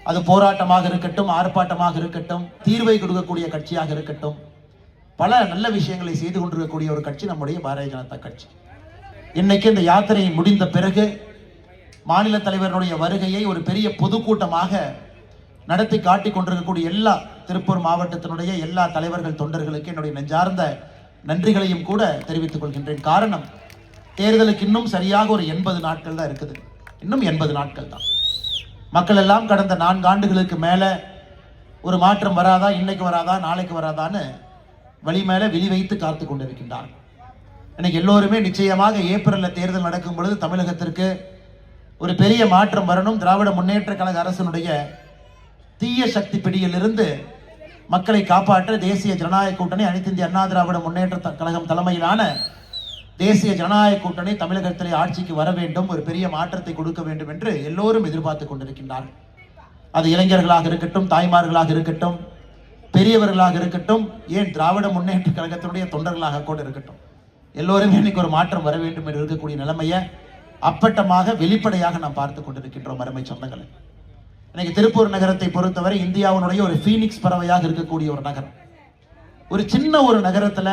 அது போராட்டமாக இருக்கட்டும், ஆர்ப்பாட்டமாக இருக்கட்டும், தீர்வை கொடுக்கக்கூடிய கட்சியாக இருக்கட்டும், பல நல்ல விஷயங்களை செய்து கொண்டிருக்கக்கூடிய ஒரு கட்சி நம்முடைய பாரதிய ஜனதா கட்சி. இன்னைக்கு இந்த யாத்திரை முடிந்த பிறகு மாநில தலைவருடைய வருகையை ஒரு பெரிய பொதுக்கூட்டமாக நடத்தி காட்டிக் கொண்டிருக்கக்கூடிய எல்லா திருப்பூர் மாவட்டத்தினுடைய எல்லா தலைவர்கள் தொண்டர்களுக்கு என்னுடைய நெஞ்சார்ந்த நன்றிகளையும் கூட தெரிவித்துக் கொள்கின்றேன். காரணம், தேர்தலுக்கு இன்னும் சரியாக ஒரு 80 நாட்கள் தான் இருக்குது. இன்னும் 80 நாட்கள் தான். மக்கள் எல்லாம் கடந்த 4 ஆண்டுகளுக்கு மேல ஒரு மாற்றம் வராதா, இன்னைக்கு வராதா, நாளைக்கு வராதான்னு வழி மேல விழி வைத்து காத்து கொண்டிருக்கின்றார். இன்னைக்கு எல்லோருமே நிச்சயமாக ஏப்ரல்ல தேர்தல் நடக்கும் பொழுது தமிழகத்திற்கு ஒரு பெரிய மாற்றம் வரணும், திராவிட முன்னேற்ற கழக அரசினுடைய தீய சக்தி பிடியிலிருந்து மக்களை காப்பாற்ற தேசிய ஜனநாயக கூட்டணி, அனைத்து இந்திய அண்ணா திராவிட முன்னேற்ற கழகம் தலைமையிலான தேசிய ஜனநாயக கூட்டணி தமிழகத்திலே ஆட்சிக்கு வர வேண்டும், ஒரு பெரிய மாற்றத்தை கொடுக்க வேண்டும் என்று எல்லோரும் எதிர்பார்த்து கொண்டிருக்கின்றார்கள். அது இளைஞர்களாக இருக்கட்டும், தாய்மார்களாக இருக்கட்டும், பெரியவர்களாக இருக்கட்டும், ஏன் திராவிட முன்னேற்ற கழகத்தினுடைய தொண்டர்களாக கூட இருக்கட்டும், எல்லோருமே இன்னைக்கு ஒரு மாற்றம் வர வேண்டும் என்று இருக்கக்கூடிய நிலைமையை அப்பட்டமாக வெளிப்படையாக நாம் பார்த்து கொண்டிருக்கின்றோம். அருமை சொந்தங்களை, இன்னைக்கு திருப்பூர் நகரத்தை பொறுத்தவரை இந்தியாவினுடைய ஒரு பீனிக்ஸ் பறவையாக இருக்கக்கூடிய ஒரு நகரம். ஒரு சின்ன ஒரு நகரத்துல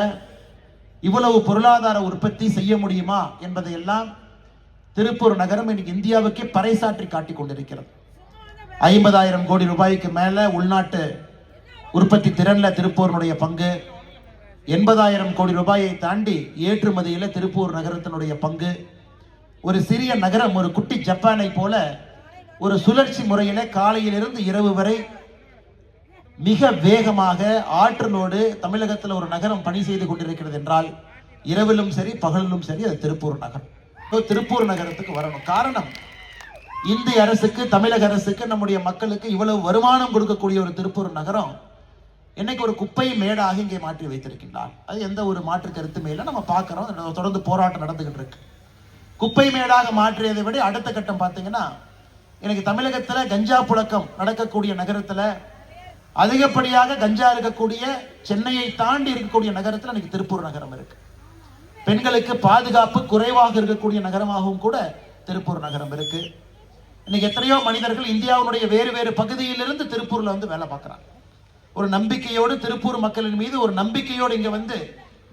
இவ்வளவு பொருளாதார உற்பத்தி செய்ய முடியுமா என்பதையெல்லாம் திருப்பூர் நகரம் இன்னைக்கு இந்தியாவுக்கே பறைசாற்றி காட்டிக் கொண்டிருக்கிறது. 50,000 கோடி ரூபாய்க்கு மேல உள்நாட்டு உற்பத்தி திறன்ல திருப்பூரினுடைய பங்கு, 80,000 கோடி ரூபாயை தாண்டி ஏற்றுமதியில திருப்பூர் நகரத்தினுடைய பங்கு. ஒரு சிறிய நகரம், ஒரு குட்டி ஜப்பானை போல ஒரு சுழற்சி முறையில காலையிலிருந்து இரவு வரை மிக வேகமாக ஆற்றலோடு தமிழகத்தில் ஒரு நகரம் பணி செய்து கொண்டிருக்கிறது என்றால் இரவிலும் சரி பகலிலும் சரி அது திருப்பூர் நகரம். திருப்பூர் நகரத்துக்கு வரணும். காரணம், இந்திய அரசுக்கு, தமிழக அரசுக்கு, நம்முடைய மக்களுக்கு இவ்வளவு வருமானம் கொடுக்கக்கூடிய ஒரு திருப்பூர் நகரம் இன்னைக்கு ஒரு குப்பை மேடாக இங்கே மாற்றி வைத்திருக்கின்றார். அது எந்த ஒரு மாற்று கருத்துமே இல்லை. நம்ம பார்க்கிறோம், தொடர்ந்து போராட்டம் நடந்துகிட்டு இருக்கு. குப்பை மேடாக மாற்றியதை விட அடுத்த கட்டம் பார்த்தீங்கன்னா, இன்னைக்கு தமிழகத்தில் கஞ்சா புழக்கம் நடக்கக்கூடிய நகரத்தில், அதிகப்படியாக கஞ்சா இருக்கக்கூடிய சென்னையை தாண்டி இருக்கக்கூடிய நகரத்தில் இன்னைக்கு திருப்பூர் நகரம் இருக்கு. பெண்களுக்கு பாதுகாப்பு குறைவாக இருக்கக்கூடிய நகரமாகவும் கூட திருப்பூர் நகரம் இருக்கு. இன்னைக்கு எத்தனையோ மனிதர்கள் இந்தியாவுடைய வேறு வேறு பகுதியிலிருந்து திருப்பூர்ல வந்து வேலை பார்க்கிறாங்க. ஒரு நம்பிக்கையோடு, திருப்பூர் மக்களின் மீது ஒரு நம்பிக்கையோடு இங்க வந்து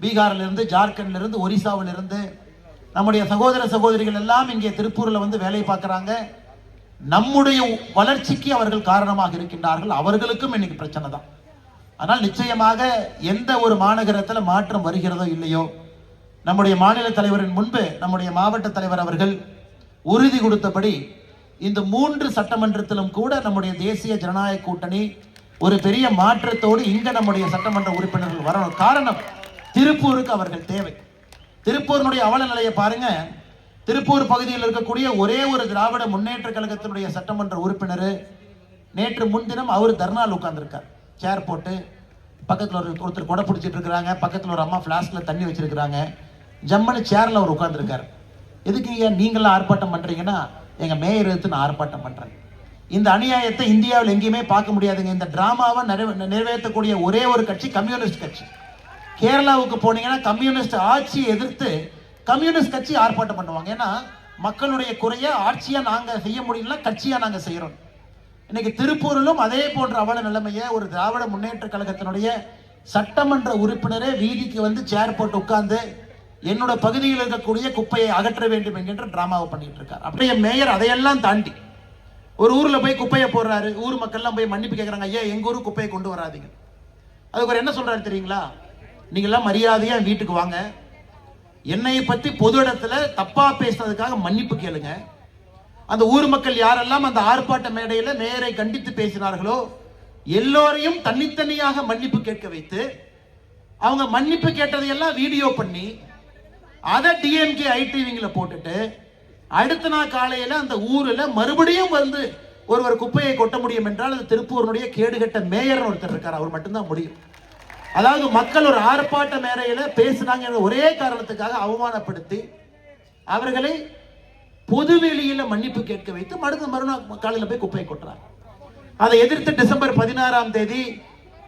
பீகார்ல இருந்து, ஜார்க்கண்ட்ல இருந்து, ஒரிசாவில் இருந்து நம்முடைய சகோதர சகோதரிகள் எல்லாம் இங்கே திருப்பூர்ல வந்து வேலை பார்க்கிறாங்க. நம்முடைய வளர்ச்சிக்கு அவர்கள் காரணமாக இருக்கின்றார்கள். அவர்களுக்கும் இன்னைக்கு பிரச்சனை தான். ஆனால் நிச்சயமாக எந்த ஒரு மாநகரத்தில் மாற்றம் வருகிறதோ இல்லையோ, நம்முடைய மாநில தலைவரின் முன்பு நம்முடைய மாவட்ட தலைவர் அவர்கள் உறுதி கொடுத்தபடி இந்த 3 சட்டமன்றத்திலும் கூட நம்முடைய தேசிய ஜனநாயக கூட்டணி ஒரு பெரிய மாற்றத்தோடு இங்க நம்முடைய சட்டமன்ற உறுப்பினர்கள் வரணும். காரணம், திருப்பூருக்கு அவர்கள் தேவை. திருப்பூரினுடைய அவல நிலையை பாருங்க. திருப்பூர் பகுதியில் இருக்கக்கூடிய ஒரே ஒரு திராவிட முன்னேற்ற கழகத்தினுடைய சட்டமன்ற உறுப்பினர் நேற்று முன்தினம் அவர் தர்ணால் உட்கார்ந்துருக்கார். சேர் போட்டு பக்கத்தில் ஒருத்தர் கொடை பிடிச்சிட்டு இருக்கிறாங்க, பக்கத்தில் ஒரு அம்மா பிளாஸ்க்ல தண்ணி வச்சிருக்கிறாங்க. ஜம்மனு சேர்ல அவர் உட்கார்ந்துருக்காரு. எதுக்கு நீங்களாம் ஆர்ப்பாட்டம் பண்றீங்கன்னா, எங்க மேயர் எடுத்து நான் ஆர்ப்பாட்டம் பண்றேன். இந்த அநியாயத்தை இந்தியாவில் எங்கேயுமே பார்க்க முடியாதுங்க. இந்த டிராமாவை நிறைவேற்றக்கூடிய ஒரே ஒரு கட்சி கம்யூனிஸ்ட் கட்சி. கேரளாவுக்கு போனீங்கன்னா கம்யூனிஸ்ட் ஆட்சியை எதிர்த்து கம்யூனிஸ்ட் கட்சி ஆர்ப்பாட்டம் பண்ணுவாங்க. ஏன்னா மக்களுடைய குறைய ஆட்சியா நாங்க செய்ய முடியல, கட்சியா நாங்க செய்யறோம். இன்னைக்கு திருப்பூரிலும் அதே போன்ற அவல நிலைமையை ஒரு திராவிட முன்னேற்ற கழகத்தினுடைய சட்டமன்ற உறுப்பினரே வீதிக்கு வந்து சேர் போட்டு உட்கார்ந்து என்னோட பகுதியில் இருக்கக்கூடிய குப்பையை அகற்ற வேண்டும் என்கின்ற டிராமாவை பண்ணிட்டு இருக்கார். அப்படியே மேயர் அதையெல்லாம் தாண்டி ஒரு ஊர்ல போய் குப்பையை போடுறாரு. ஊர் மக்கள் எல்லாம் போய் மன்னிப்பு கேட்கறாங்க, ஐயா எங்க ஊரு குப்பையை கொண்டு வராதீங்க. அதுக்கு ஒரு என்ன சொல்றாரு தெரியுங்களா, நீங்க எல்லாம் மரியாதையா வீட்டுக்கு வாங்க, என்னை பத்தி பொது இடத்துல தப்பா பேசுறதுக்காக மன்னிப்பு கேளுங்க. அந்த ஊர் மக்கள் யாரெல்லாம் அந்த ஆர்ப்பாட்ட மேடையில மேயரை கண்டித்து பேசினார்களோ எல்லோரையும் தனித்தனியாக மன்னிப்பு கேட்க வைத்து, அவங்க மன்னிப்பு கேட்டதையெல்லாம் வீடியோ பண்ணி அதை டிஎம்கே ஐடிவிங்ல போட்டுட்டு அடுத்த நாள் காலையில அந்த ஊர்ல மறுபடியும் வந்து ஒருவர் குப்பையை கொட்ட முடியும் என்றால் அது திருப்பூரினுடைய கேடுகட்ட மேயர் ஒருத்தர் இருக்கார், அவர் மட்டும்தான் முடியும். அதாவது மக்கள் ஒரு ஆர்ப்பாட்ட மேடையில பேசினாங்க ஒரே காரணத்துக்காக அவமானப்படுத்தி அவர்களை பொதுவெளியில மன்னிப்பு கேட்க வைத்து மறுநாள் காலையில போய் குப்பையை கொட்டுறார். அதை எதிர்த்து டிசம்பர் 16ஆம் தேதி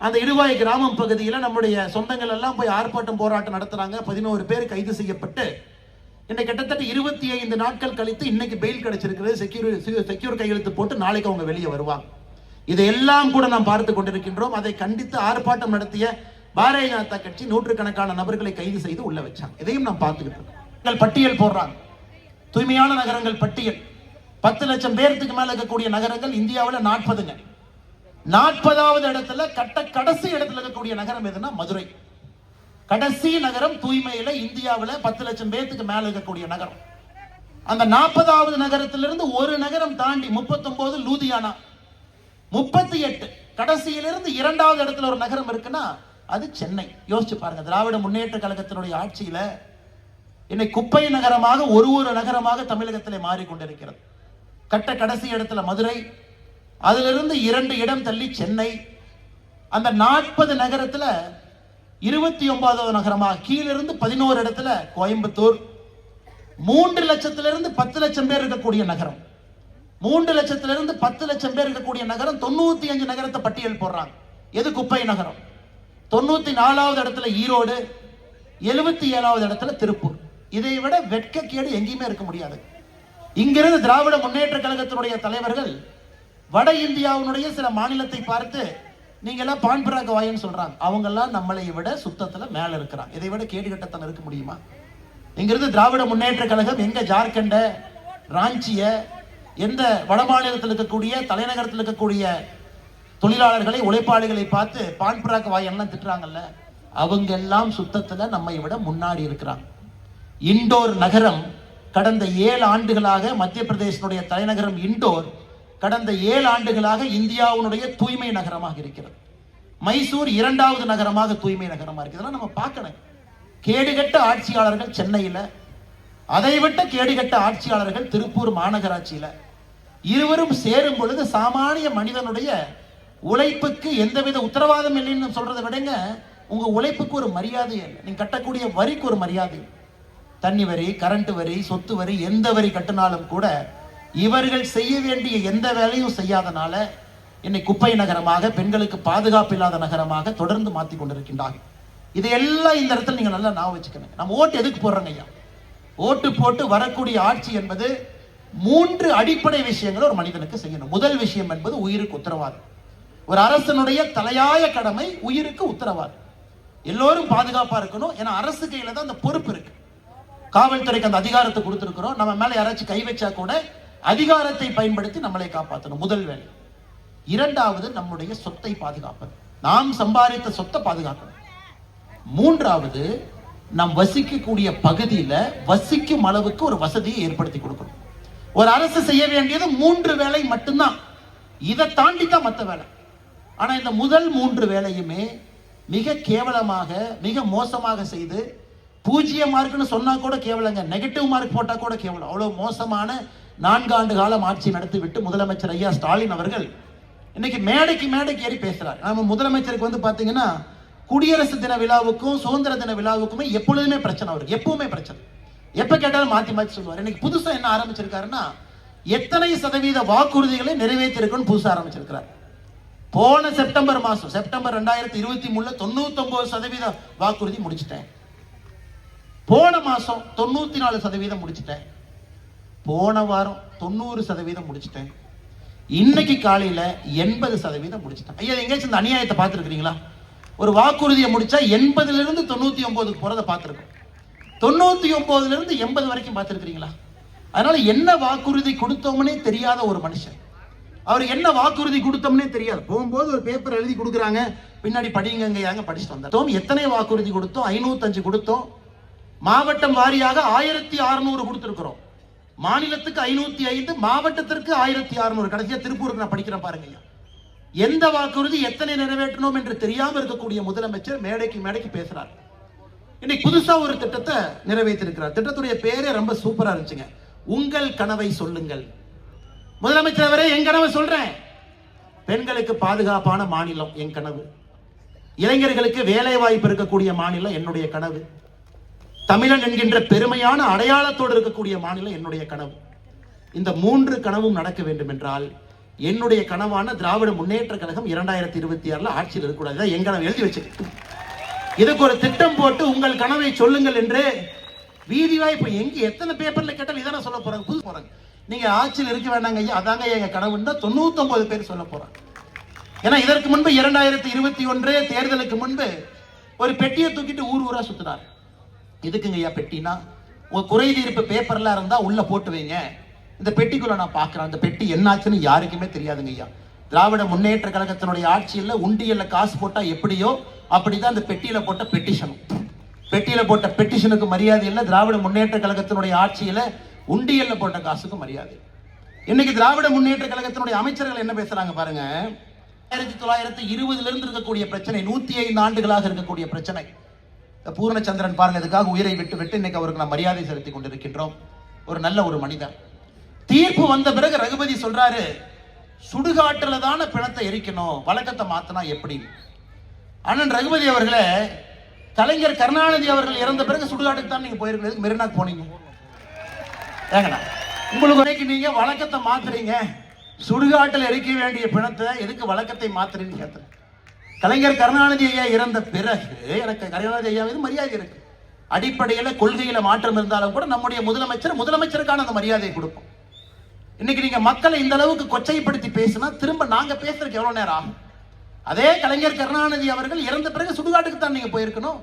அந்த இடுவாய் கிராமம் பகுதியில் நம்முடைய சொந்தங்கள் எல்லாம் போய் ஆர்ப்பாட்டம் போராட்டம் நடத்துறாங்க. 11 பேர் கைது செய்யப்பட்டு இன்னைக்கு கிட்டத்தட்ட 25 நாட்கள் கழித்து இன்னைக்கு பெயில் கிடைச்சிருக்கிறது. செக்யூர் கையெழுத்து போட்டு நாளைக்கு அவங்க வெளியே வருவாங்க. இதையெல்லாம் கூட நாம் பார்த்து கொண்டிருக்கின்றோம். அதை கண்டித்து ஆர்ப்பாட்டம் நடத்திய பாரதிய ஜனதா கட்சி நூற்றுக்கணக்கான நபர்களை கைது செய்து உள்ள வச்சாங்க. இதையும் நாம் பார்த்துக்கிட்டு இருக்கோம். பட்டியல் போடுறாங்க, தூய்மையான நகரங்கள் பட்டியல். 10 லட்சம் பேருக்கு மேல இருக்கக்கூடிய நகரங்கள் இந்தியாவில் 40ங்க. 40வது இடத்துல கடைசி இடத்துல இருக்கக்கூடிய நகரம் எதுனா மதுரை. கடைசி நகரம் தூய்மையில இந்தியாவில் 10 லட்சம் பேருக்கு மேல இருக்கக்கூடிய நகரம். அந்த 40வது நகரத்திலிருந்து ஒரு நகரம் தாண்டி 39 லூதியானா, 38 கடைசியிலிருந்து 2வது இடத்துல ஒரு நகரம் இருக்குன்னா அது சென்னை. யோசிச்சு பாருங்க. திராவிட முன்னேற்ற கழகத்தினுடைய ஆட்சியில இன்னைக்கு குப்பை நகரமாக ஒரு நகரமாக தமிழகத்திலே மாறிக்கொண்டிருக்கிறது. கடைசி இடத்துல மதுரை, அதிலிருந்து 2 இடம் தள்ளி சென்னை. அந்த 40 நகரத்துல 29வது நகரமாக கீழிருந்து 11 இடத்துல கோயம்புத்தூர். 3 லட்சத்திலிருந்து 10 லட்சம் பேர் இருக்கக்கூடிய நகரம். 3 லட்சத்திலிருந்து 10 லட்சம் பேர் இருக்கக்கூடிய நகரம் 95 நகரத்தை பட்டியல் போடுறாங்க. எது குப்பை நகரம்? 94வது இடத்துல ஈரோடு, 77வது இடத்துல திருப்பூர். இதை விட வெட்கக்கேடு எங்கேயுமே இருக்க முடியாது. இங்கிருந்து திராவிட முன்னேற்ற கழகத்தினுடைய தலைவர்கள் வட இந்தியாவினுடைய சில மாநிலத்தை பார்த்து நீங்க எல்லாம் பான்பராக வாயன்னு சொல்றாங்க. அவங்க எல்லாம் நம்மளை விட சுத்தத்துல மேல இருக்கிறாங்க. இதை விட கேடு கட்டத்தனம் இருக்க முடியுமா? இங்கிருந்து திராவிட முன்னேற்ற கழகம் எங்க ஜார்க்கண்ட, ராஞ்சிய, எந்த வட மாநிலத்தில் இருக்கக்கூடிய தலைநகரத்தில் இருக்கக்கூடிய தொழிலாளர்களை, உழைப்பாளிகளை பார்த்து பான்பராக வாயெல்லாம் திட்டுறாங்கல்ல, அவங்க எல்லாம் சுத்தத்துல நம்மை விட முன்னாடி இருக்கிறாங்க. இண்டோர் நகரம் கடந்த 7 ஆண்டுகளாக, மத்திய பிரதேசனுடைய தலைநகரம் இண்டோர் கடந்த 7 ஆண்டுகளாக இந்தியாவுடைய தூய்மை நகரமாக இருக்கிறது. மைசூர் 2வது நகரமாக தூய்மை நகரமாக இருக்கிறது. நம்ம பார்க்கணும். கேடுகட்ட ஆட்சியாளர்கள் சென்னையில், அதை விட்ட கேடுகட்ட ஆட்சியாளர்கள் திருப்பூர் மாநகராட்சியில். இருவரும் சேரும் பொழுது சாமானிய மனிதனுடைய உழைப்புக்கு எந்தவித உத்தரவாதம் இல்லைன்னு சொல்றதை விடங்க, உங்க உழைப்புக்கு ஒரு மரியாதை இல்லை. நீங்க கட்டக்கூடிய வரிக்கு ஒரு மரியாதை. தண்ணி வரி, கரண்ட் வரி, சொத்து வரி, எந்த வரி கட்டினாலும் கூட இவர்கள் செய்ய வேண்டிய எந்த வேலையும் செய்யாதனால இன்னைக்கு குப்பை நகரமாக, பெண்களுக்கு பாதுகாப்பு இல்லாத நகரமாக தொடர்ந்து மாற்றி கொண்டிருக்கின்றார்கள். இதையெல்லாம் இந்த இடத்துல நீங்க நல்லா ஞாபகம் வச்சுக்கணும். நம்ம ஓட்டு எதுக்கு போடுறோங்க ஐயா? ஓட்டு போட்டு வரக்கூடிய ஆட்சி என்பது 3 அடிப்படை விஷயங்களை ஒரு மனிதனுக்கு செய்யணும். முதல் விஷயம் என்பது உயிருக்கு உத்தரவாதம். ஒரு அரசனுடைய தலையாய கடமை உயிருக்கு உத்தரவாதம். எல்லோரும் பாதுகாப்பா இருக்கணும். ஏன்னா அரசு கையில தான் அந்த பொறுப்பு இருக்கு. காவல்துறைக்கு அந்த அதிகாரத்தை கொடுத்திருக்கிறோம். நம்ம மேல யாராச்சும் கை வச்சா கூட அதிகாரத்தை பயன்படுத்தி நம்மளை காப்பாற்றணும். முதல் வேலை. 2வது நம்முடைய சொத்தை பாதுகாப்பது. நாம் சம்பாதித்த சொத்தை பாதுகாக்கணும். 3வது நாம் வசிக்கக்கூடிய பகுதியில வசிக்கும் அளவுக்கு ஒரு வசதியை ஏற்படுத்தி கொடுக்கணும். ஒரு அரசு செய்ய வேண்டியது 3 வேலை மட்டும்தான். இதை தாண்டி தான் மற்ற வேலை. ஆனா இந்த முதல் 3 வேலையுமே மிக கேவலமாக, மிக மோசமாக செய்து 0 மார்க்னு சொன்னா கூட கேவலங்க, நெகட்டிவ் மார்க் போட்டா கூட கேவலம். அவ்வளவு மோசமான 4 ஆண்டு காலம் ஆட்சி நடத்திவிட்டு முதலமைச்சர் ஐயா ஸ்டாலின் அவர்கள் இன்னைக்கு மேடைக்கு ஏறி பேசுறாரு. நம்ம முதலமைச்சருக்கு வந்து பாத்தீங்கன்னா குடியரசு தின விழாவுக்கும் சுதந்திர தின விழாவுக்குமே எப்பொழுதுமே பிரச்சனை அவருக்கு. எப்பவுமே பிரச்சனை. எப்ப கேட்டாலும் மாத்தி சொல்லுவார். இன்னைக்கு புதுசா என்ன ஆரம்பிச்சிருக்காருன்னா, எத்தனை சதவீத வாக்குறுதிகளை நிறைவேற்றிருக்கணும் புதுசா ஆரம்பிச்சிருக்கிறார். போன செப்டம்பர் மாசம், செப்டம்பர் 2023 99% வாக்குறுதி முடிச்சிட்டேன். போன மாசம் 94% முடிச்சிட்டேன். போன வாரம் 90% முடிச்சிட்டேன். இன்னைக்கு காலையில 80% முடிச்சிட்டேன். ஐயா, எங்கேயாச்சும் இந்த அநியாயத்தை பார்த்துருக்கீங்களா? ஒரு வாக்குறுதியை முடிச்சா 80லிருந்து 99க்கு போறதை பார்த்துருக்கோம். 99லிருந்து 80 வரைக்கும் பார்த்துருக்கீங்களா? அதனால என்ன வாக்குறுதி கொடுத்தோம்னே தெரியாத ஒரு மனுஷன். அவர் என்ன வாக்குறுதி கொடுத்தோம்னே தெரியாது. போகும்போது ஒரு பேப்பர் எழுதி கொடுக்குறாங்க, பின்னாடி படிங்க படிச்சுட்டு வந்தோம். எத்தனை வாக்குறுதி கொடுத்தோம்? 505 கொடுத்தோம். மாவட்டம் வாரியாக 1600 கொடுத்திருக்கிறோம். மாநிலத்துக்கு 505, மாவட்டத்திற்கு 1600. கடைசியா திருப்பூருக்கு நான் படிக்கிறேன் பாருங்க. எந்த வாக்குறுதி எத்தனை நிறைவேற்றணும் என்று தெரியாம இருக்கக்கூடிய முதலமைச்சர் மேடைக்கு பேசுறார். இன்னைக்கு புதுசா ஒரு திட்டத்தை நிறைவேற்றிருக்கிறார். திட்டத்துடைய பேரே ரொம்ப சூப்பரா இருந்துச்சுங்க. உங்கள் கனவை சொல்லுங்கள். முதலமைச்சர் அவரே, என் கனவை சொல்றேன். பெண்களுக்கு பாதுகாப்பான மாநிலம் என் கனவு. இளைஞர்களுக்கு வேலை வாய்ப்பு இருக்கக்கூடிய மாநிலம் என்னுடைய கனவு. தமிழன் என்கின்ற பெருமையான அடையாளத்தோடு இருக்கக்கூடிய மாநிலம் என்னுடைய கனவு. இந்த 3 கனவும் நடக்க வேண்டும் என்றால் என்னுடைய கனவான திராவிட முன்னேற்ற கழகம் 2026 ஆட்சியில் இருக்கக்கூடாது. என் கனவு எழுதி வச்சிருக்கு. இதுக்கு ஒரு திட்டம் போட்டு உங்கள் கனவை சொல்லுங்கள் என்று வீதி வாய்ப்பு எங்க எத்தனை பேப்பர்ல கேட்டாலும் இதான சொல்ல போறாங்க. புதுசு போறாங்க. நீங்க ஆட்சியில் இருக்க வேண்டாங்க ஐயா, அதாங்க எங்க கனவுன்னு 99 பேர் சொல்ல போறாங்க. ஏன்னா இதற்கு முன்பு 2021 தேர்தலுக்கு முன்பு ஒரு பெட்டியை தூக்கிட்டு ஊர் ஊரா சுத்தினார். இதுக்குங்க ஐயா பெட்டினா, உங்க குறை தீர்ப்பு பேப்பர்லாம் இருந்தா உள்ள போட்டு வைங்க, இந்த பெட்டிக்குள்ள நான் பாக்குறேன், அந்த பெட்டி என்னாச்சுன்னு யாருக்குமே தெரியாதுங்க ஐயா. திராவிட முன்னேற்ற கழகத்தினுடைய ஆட்சியில் உண்டியல்ல காசு போட்டா எப்படியோ அப்படிதான் அந்த பெட்டியில போட்ட பெட்டிஷனும். பெட்டியில போட்ட பெட்டிஷனுக்கு மரியாதை இல்லை, திராவிட முன்னேற்ற கழகத்தினுடைய ஆட்சியில உண்டியல்ல போட்ட காசுக்கு மரியாதை. இன்னைக்கு திராவிட முன்னேற்ற கழகத்தினுடைய அமைச்சர்கள் என்ன பேசுறாங்க பாருங்க. 1920 இருந்து இருக்கக்கூடிய பிரச்சனை, 105 ஆண்டுகளாக இருக்கக்கூடிய பிரச்சனை. பூர்ணச்சந்திரன் பாருங்க, இதுக்காக உயிரை விட்டு விட்டு இன்னைக்கு அவருக்கு நாம் மரியாதை செலுத்தி கொண்டிருக்கின்றோம். ஒரு நல்ல ஒரு மனிதர். தீர்ப்பு வந்த பிறகு ரகுபதி சொல்றாரு, சுடுகாட்டுல தானே பிணத்தை எரிக்கணும், வழக்கத்தை மாத்தினா எப்படி? அண்ணன் ரகுபதி அவர்களே, கலைஞர் கருணாநிதி அவர்கள் இறந்த பிறகு சுடுகாட்டுக்கு தான் நீங்க போயிருக்கீங்க, மெரினாக்கு போனீங்க. ஏங்கண்ணா, உங்களுக்கு வரைக்கும் நீங்க வழக்கத்தை மாத்துறீங்க, சுடுகாட்டில் எரிக்க வேண்டிய பிணத்தை எதுக்கு வழக்கத்தை மாத்துறீங்கன்னு கேட்கிறேன். கலைஞர் கருணாநிதி ஐயா இறந்த பிறகு எனக்கு கருணாநிதி ஐயா மீது மரியாதை இருக்கு. அடிப்படையில கொள்கையில மாற்றம் இருந்தாலும் கூட நம்முடைய முதலமைச்சருக்கான அந்த மரியாதையை கொடுப்போம். இன்னைக்கு நீங்க மக்களை இந்த அளவுக்கு கொச்சைப்படுத்தி பேசினா திரும்ப நாங்க பேசுறதுக்கு எவ்வளவு நேரம் ஆகும்? அதே கலைஞர் கருணாநிதி அவர்கள் இறந்த பிறகு சுடுகாட்டுக்கு தான் நீங்க போயிருக்கணும்.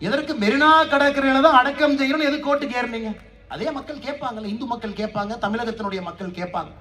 எதற்கு மெரினா கடற்கரையில தான் அடக்கம் செய்யணும், எது கோர்ட்டுக்கு ஏறினீங்க? அதே மக்கள் கேட்பாங்கல்ல, இந்து மக்கள் கேட்பாங்க, தமிழகத்தினுடைய மக்கள் கேட்பாங்க.